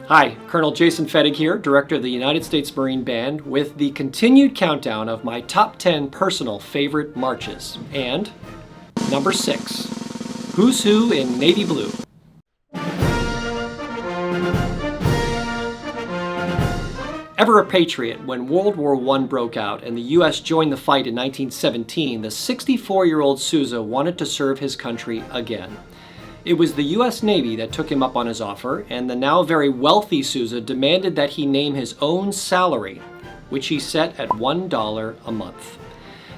Hi, Colonel Jason Fettig here, Director of the United States Marine Band, with the continued countdown of my top 10 personal favorite marches. And number 6, Who's Who in Navy Blue. Ever a patriot, when World War I broke out and the U.S. joined the fight in 1917, the 64-year-old Sousa wanted to serve his country again. It was the U.S. Navy that took him up on his offer, and the now very wealthy Sousa demanded that he name his own salary, which he set at $1 a month.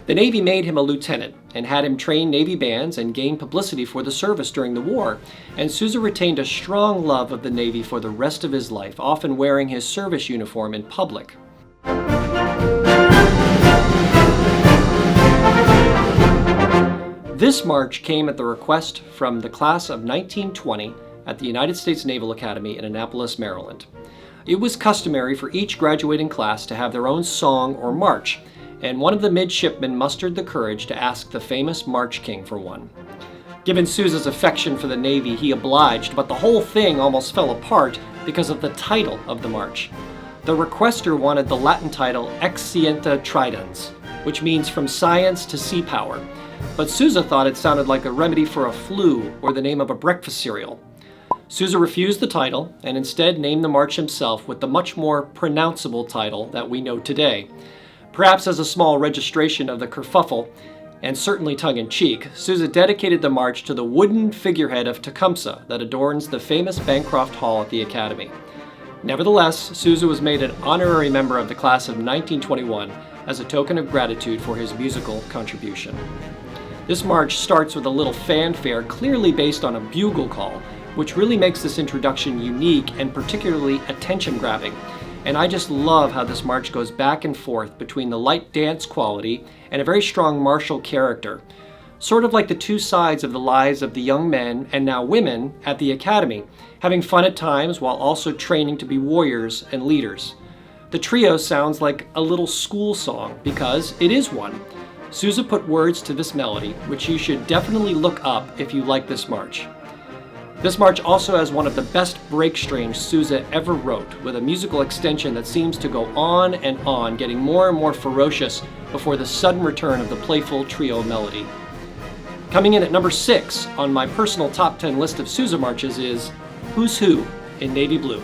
The Navy made him a lieutenant and had him train Navy bands and gain publicity for the service during the war, and Sousa retained a strong love of the Navy for the rest of his life, often wearing his service uniform in public. This march came at the request from the class of 1920 at the United States Naval Academy in Annapolis, Maryland. It was customary for each graduating class to have their own song or march, and one of the midshipmen mustered the courage to ask the famous March King for one. Given Sousa's affection for the Navy, he obliged, but the whole thing almost fell apart because of the title of the march. The requester wanted the Latin title Ex Scientia Tridens, which means from science to sea power. But Sousa thought it sounded like a remedy for a flu or the name of a breakfast cereal. Sousa refused the title and instead named the march himself with the much more pronounceable title that we know today. Perhaps as a small registration of the kerfuffle, and certainly tongue-in-cheek, Sousa dedicated the march to the wooden figurehead of Tecumseh that adorns the famous Bancroft Hall at the Academy. Nevertheless, Sousa was made an honorary member of the class of 1921 as a token of gratitude for his musical contribution. This march starts with a little fanfare clearly based on a bugle call, which really makes this introduction unique and particularly attention-grabbing. And I just love how this march goes back and forth between the light dance quality and a very strong martial character, sort of like the two sides of the lives of the young men and now women at the Academy, having fun at times while also training to be warriors and leaders. The trio sounds like a little school song because it is one. Sousa put words to this melody, which you should definitely look up if you like this march. This march also has one of the best break strings Sousa ever wrote, with a musical extension that seems to go on, getting more and more ferocious before the sudden return of the playful trio melody. Coming in at number 6 on my personal top 10 list of Sousa marches is Who's Who in Navy Blue.